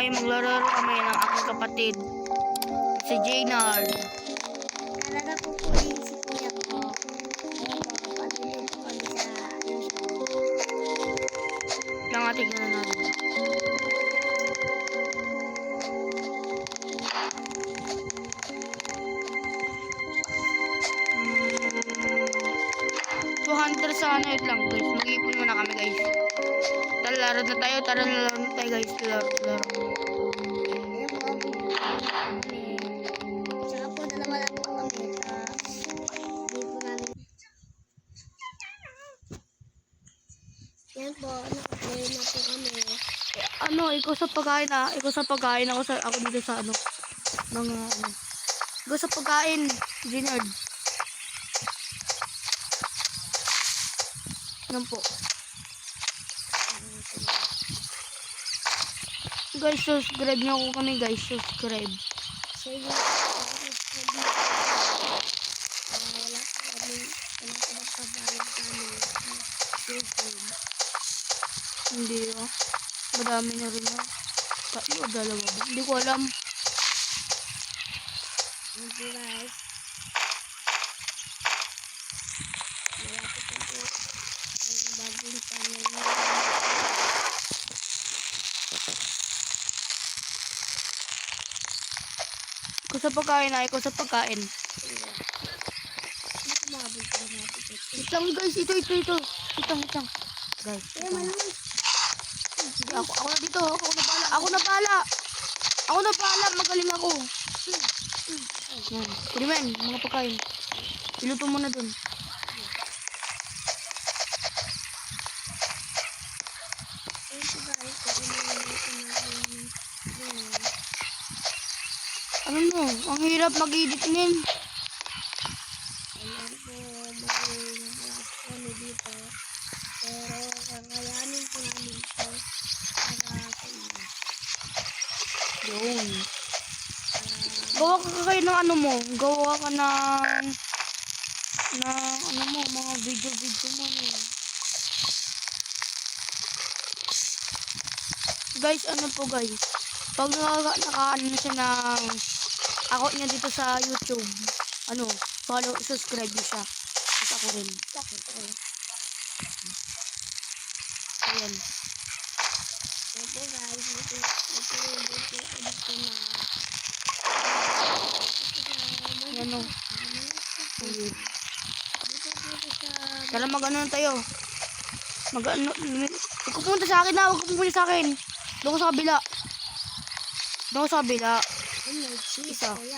ngayon maglalaro kami ng aking kapatid, si Jaynard. Talaga po po rin si kuya ko. Ayun po, kapatulog po kami sa YouTube. Lang ating na natin. Hunter sa ano lang guys. Mag-iipon muna kami guys. Laro na tayo. Tara na laro na tayo guys. Laro. Ayun po, kami. Tsaka po, dalawa lang po kami. Hindi po namin. Yan po, nakaplay na po kami. Ano, ikaw sa pagkain ah. Ikaw sa pagkain. Ako dito sa ano. Mga ano. Ikaw sa pagkain. Jaynard. Yan po. Guys, subscribe niyo ako kami guys. Subscribe. So yun, wala po kami. Wala po nagpabayad kami. YouTube. Hindi ah. Madami na rin ah. Tatlo, dalawa ba? Hindi ko alam. Yun po guys. Malapit na po ang bagong channel niya. Ikaw sa pagkain ah. Ikaw sa pagkain. Hindi ko makabal ko na natin. Itang guys. Ito. Itang. Guys. Kaya malamang. Sige, ako na dito. Ako na bahala. Magaling ako. Yan. Kurimen, mga pagkain. Iluto mo na dun. Ayun po guys. Kaya malamang namin. Ano mo? Ang hirap mag-edit ngayon. Alam po, maging harap kami dito. Pero kakayanin po namin ito para sa inyo. Yun. Gawa ka kayo ng ano mo. Gawa ka ng ano mo, mga video mo. Ano. Guys, ano po guys. Pag naka-ano na siya ng account niya dito sa YouTube. Ano, follow, subscribe niyo siya. Tapos ako rin. Ayan. Yan po guys, natulog po dito na. Ayan o. Ayan. Dito sa Tara mag-ano na tayo. Mag-ano. Huwag ka pumunta sa akin na. Huwag ka pumunta sa akin. Doon ko sa kabila. cheese. Isa. Kuya,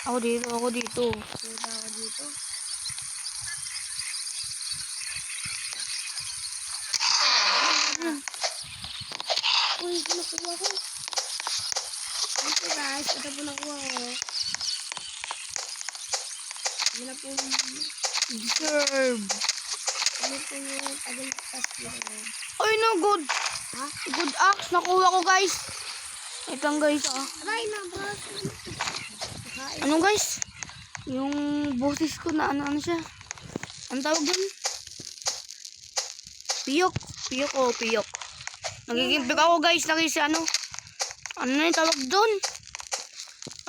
Ako dito. suda ako dito. Uy, nakuha ko. Ito guys, ito po nakuha ko. Yun na po Deserve. ano po yung tagalitas dito. Ay no, good. Ha? Good axe. Nakuha ko guys. Itang guys ah. Aray na, bros. Kain. Ano guys? Yung boses ko na ano siya. Ang tawag dun? Piyok. Piyok. Nagiging ako guys. Ano na yung tawag dun?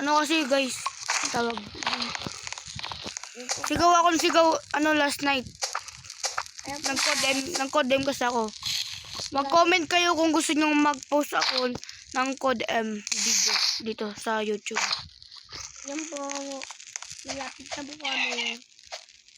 Ano kasi guys? Yung tawag dun. Sigaw ako ng sigaw last night. Nag-code M kasi ako. Mag-comment kayo kung gusto nyo mag-post ako ng code M video dito sa YouTube. Yan po, malapit na po kami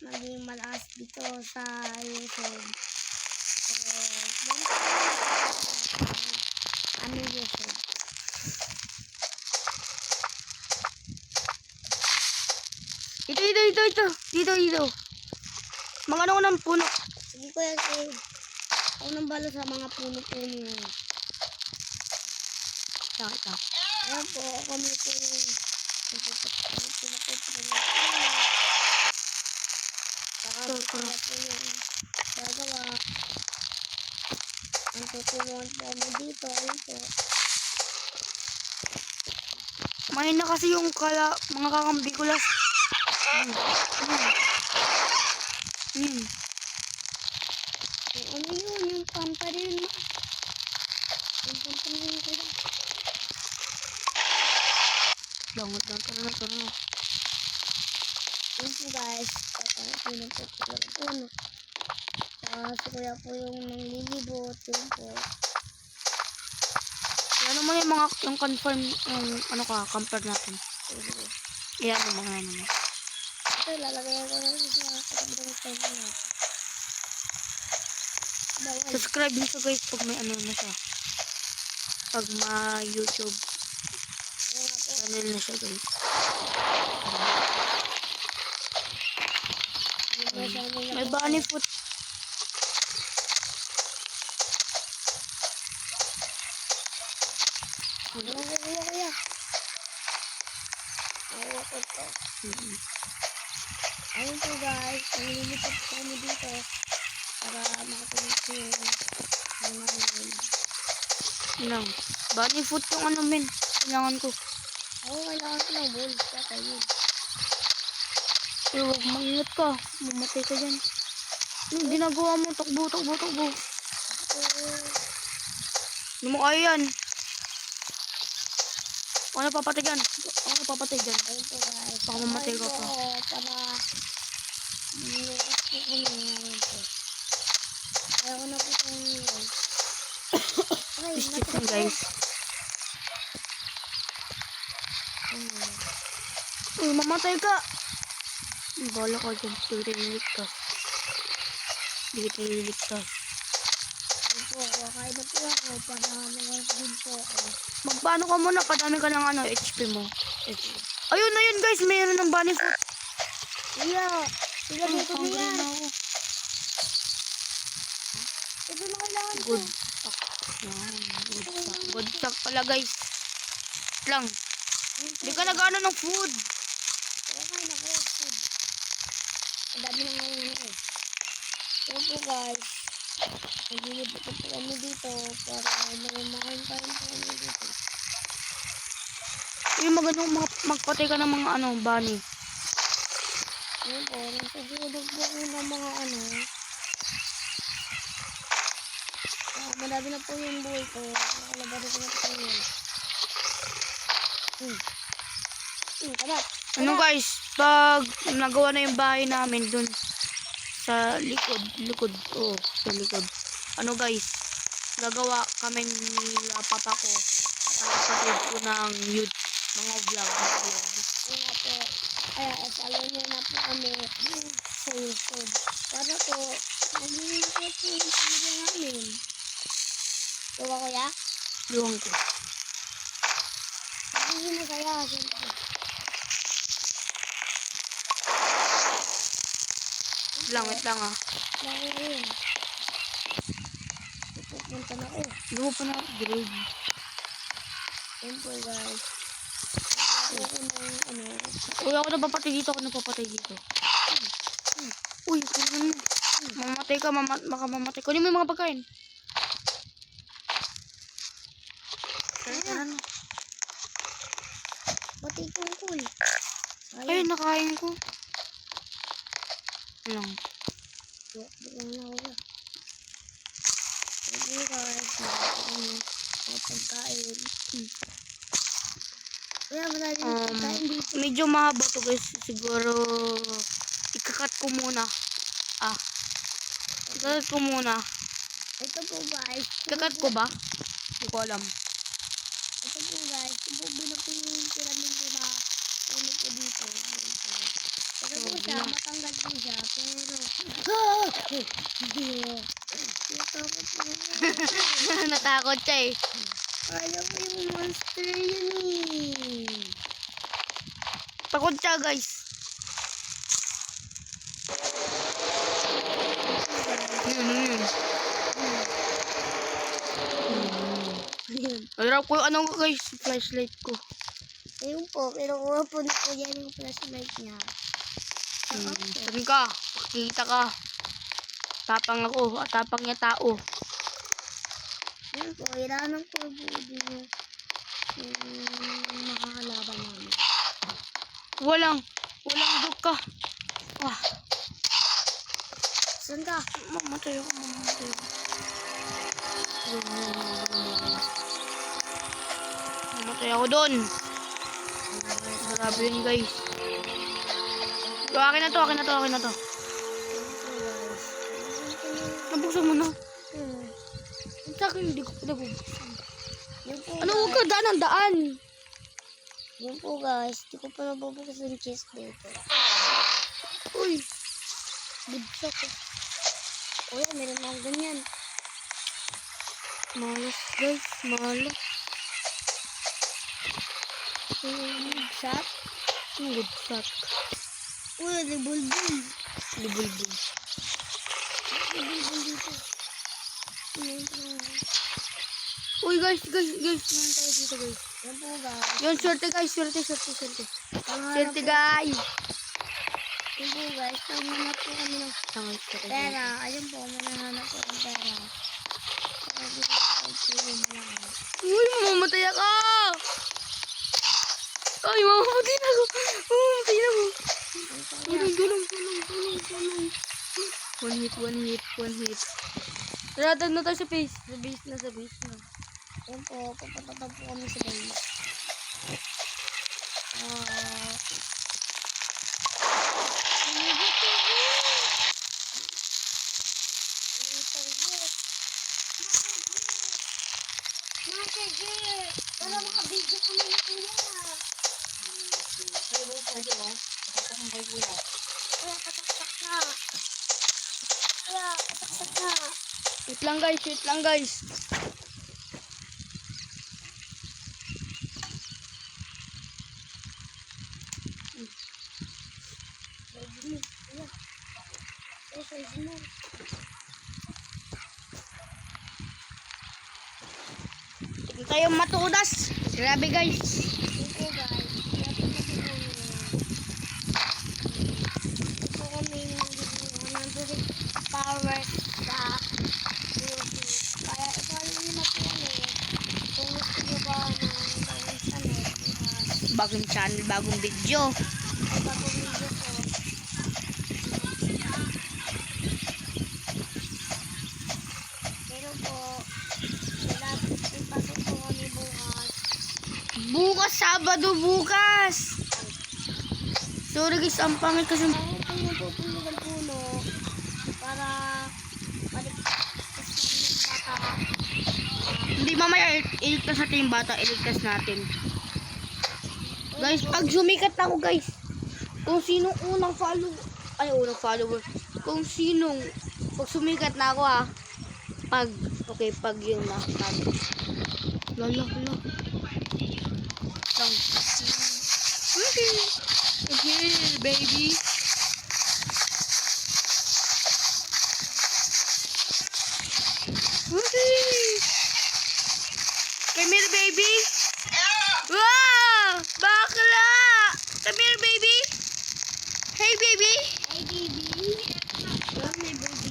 maging malakas dito sa YouTube. So, yan po aming YouTube. Dito. Magano ko ng puno. Sige ko yan, ako nang balo sa mga puno-puno yan. Ito. Ayan po, kami po saka po yung gagawa. Ang tutulungan po kami dito. Ayun po. Mahina kasi yung mga kakambi ko last. Ano yun? Yung pampa rin mo. Yung Pantangin ko lang. Langot lang. Tara na, tara na. Yun po guys. Pinag po po yung puno. Si kuya po yung nanglilibot. Yun po. Yan naman yung mga, yung confirm, yung ano ka, camper natin. Yan yung mga ano mo. Ito, lalagay ko na sa katandang pwede natin. Bawal. Subscribe nyo guys pag may ano na siya. Pag may YouTube Kaya nga po. channel na siya guys. May bunny foot. Ano ko kuya? Oo, ito. Ayun po guys, nanglilipad po kami dito para makatulog po yung ano namin. Lang. Bunny foot yung ano men. Kailangan ko. Oo, kailangan ko ng balls. Kaya yun. Pero huwag maingat ka. Mamatay ka dyan. Yung ginagawa mo, takbo, takbo, takbo. Hindi mo kaya yan. Ano papatay dyan? Ano papatay dyan? Ayun po guys. Baka mamatay ka Ayun pa. po, para nilukas po kami ngayon po. Kaya ko na po itong yun. Ay, Skip mo guys. Uy, mamatay ka. Bala ka dyan. Hindi kita liligtas. Hindi kita liligtas. Ayun po, kakain na po ako para nawas din po ako. Magpaano ka muna? Padami ka ng ano, HP mo. HP. Ayun na yun guys. Mayroon ng bunny foot. Iya, ilagay ko na hungry yan. na ako. Ito na kailangan ko. Good sack. Yan, good sack. Good sack pala guys. Lang. Hindi ka nag-ano ng food. Kakain ako. Food. Ang dami na ngayon eh. Ito po guys. Naglilibot po kami dito para makain pa rin po kami dito. Yung magandang magpatay ka ng mga ano, bunny. Ngayon po, nagsasunod po ko ng mga ano. Madami na po yung buhay ko. Nakalabado ko na po yun. Kabat. Ano guys, pag nagawa na yung bahay namin dun sa likod, oh, sa likod. Ano guys, gagawa kami nila papa ko at ang kapatid ko ng mga vlog. Kaya nga po, kaya follow nyo na po kami sa YouTube. Para po, magiging po po yung pamilya namin. Diba kuya? Luwang ko. Magiging masaya, siyempre. Wait lang ah. Lagi rin. Pupunta na ako. Hindi mo pa na-upgrade. Yan po guys. Ako ng ano. Uy, ako napapatay dito, Uy, kailan mo? Mamatay ka, baka mamatay ka. Hindi mo yung mga pagkain. Tara na. Pati tungkol. Ayun, nakain ko. Lang. Bukang na ako ba? Sige guys. Mga pagkain. Kaya marami na pagkain dito. Medyo mahaba to guys. Siguro, ikakat ko muna. Ikakat ko muna. Ito po guys. Ikakat ko ba? Hindi ko alam. Ito po guys. Tububi na po yung pyramid ko na ano po dito. Ito po siya. Matanggal po siya. Pero natakot po. Natakot siya eh. Kaya po yung monster yun eh. Takot siya guys. Yun. Ayun. Nadrap ko yung ano guys, flashlight ko. Ayun po. Pero kuha po na po yan yung flashlight niya. Saan ka? Pakita ka. Tapang ako. At tapang niya tao. Ayun po. Kailangan po po din yung makakalaban namin. Walang dog ka. Wah, Saan ka? mamatay ako. Masaya ako doon. Grabe yun guys. So, akin na to. Nabuksan mo na. Sa akin hindi ko pa nabuksan. Ano huwag ka daan ang daan? Yun po guys, di ko pa nabubukas yung chest dito. Uy. Bigsa ko. O yan, meron akong ganyan. Malas guys. Malas. Good shot. Good shot. Uy, di bulbul. Libulbul. Di bulbul dito. Uy guys. Meron tayo dito guys. Yan po guys. Yun, swerte guys. Swerte. Swerte guys. Yan po guys, pagmanap po kami ng Tangal ko rin. pera. Ayun po, manahanap po ng pera. Uy, mamamatay ako! Ay, mamamatay na ako! Tulong. One hit. Tara na tayo sa base. Sa base na. Yan po, papunta po kami sa base. Para makabidyo kami ng kuya. Kuya, kataktak na. Wait lang guys. Tignan tayo matudas. Grabe guys. Power sa YouTube. Kaya ipalo nyo na po kami kung gusto nyo ba ng bagong channel. Bagong channel, bagong video. Bagong video po. Pero po, ipasok po kami bukas. Bukas, Sabado bukas. Sorry guys, ang pangit kasi. Ako po yung pupuno ng puno para maligtas namin yung bata. Hindi mamaya iligtas natin yung bata, iligtas natin. Guys, pag sumikat ako guys, kung sinong unang follower, kung sinong, pag sumikat na ako pag yun na, lala. Okay, baby. Come here, baby. Wow! Bakla! Come here, baby. Hey, baby. Hey, baby. Love me, baby.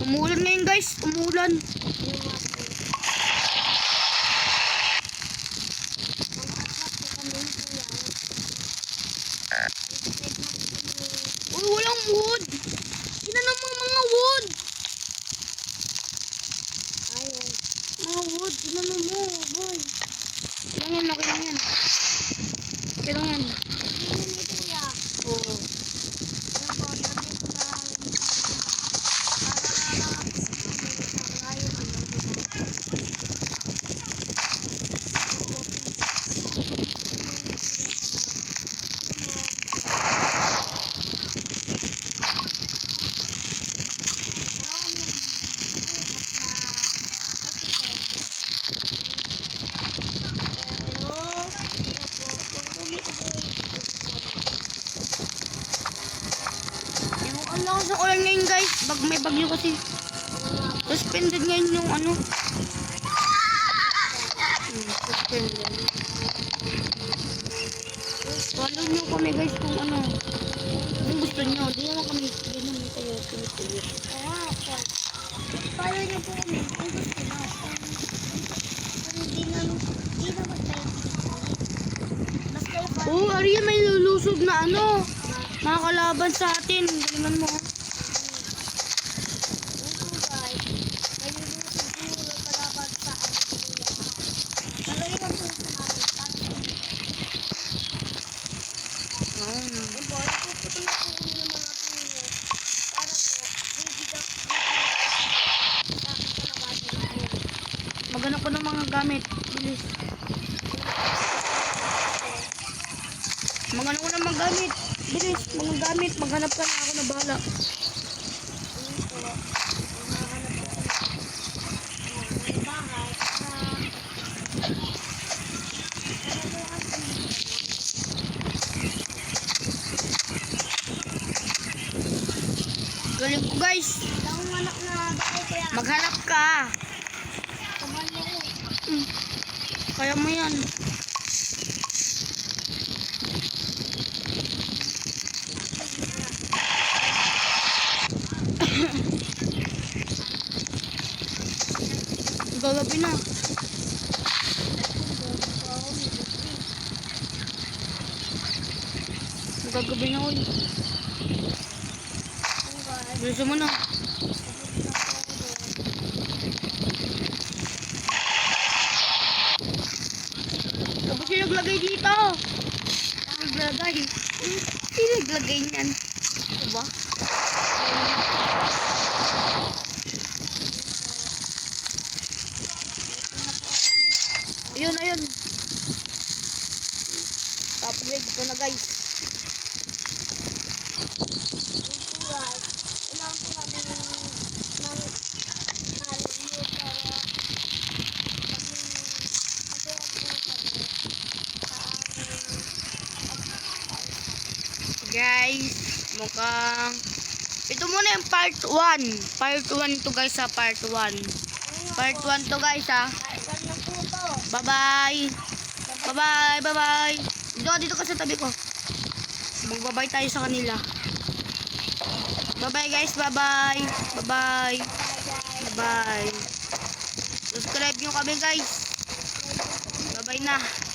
Umulan ngayon, guys. Umulan. Uy, walang wood. Ginanong mo mga wood. Ayun. Mga wood. Ginanong mo, boy. Kailangan yan, okay lang yan. Kailangan. Ayun ni kuya. Oo. Ayun po, sabi ko na Ang lakas ng ulan ngayon, guys. May bagyo kasi. Suspended ngayon yung ano. Suspended. Follow nyo kami, guys, kung ano. Kung gusto nyo. Di naman kami tayo. follow niyo po kami kung gusto nyo. Kung hindi naman tayo basta Oh, Arya, may lulusog na ano. Nakakalaban sa atin. Galingan mo. Ito guys, may nilusog siguro palaban sa atin. Pero iwan po sa amin. Ito, ipuputol na po kami ng mga puno. Para po, bibigyan ko Maghanap ko ng mga gamit. Bilis. Maghanap ko ng mga gamit. Bilis, mga gamit. Maghanap ka na, ako na bahala. Galing ko guys. Maghanap ka. Kaya mo yan. Gagabi na. Gagabi na ulit. Bilisan mo na. Tapos yung naglagay dito. Naglagay. Sino naglagay niyan? Diba? Ayun, ayun. Tapos ito na guys. Guys, mukhang ito muna yung part 1. Part 1 to guys ha, part 1. Part 1 to guys ha. Bye-bye. Bye-bye, bye-bye. Dito ka sa tabi ko. Magbabay tayo sa kanila. Bye-bye guys, bye-bye. Bye-bye. Bye-bye. Subscribe nyo kami guys. Bye-bye na.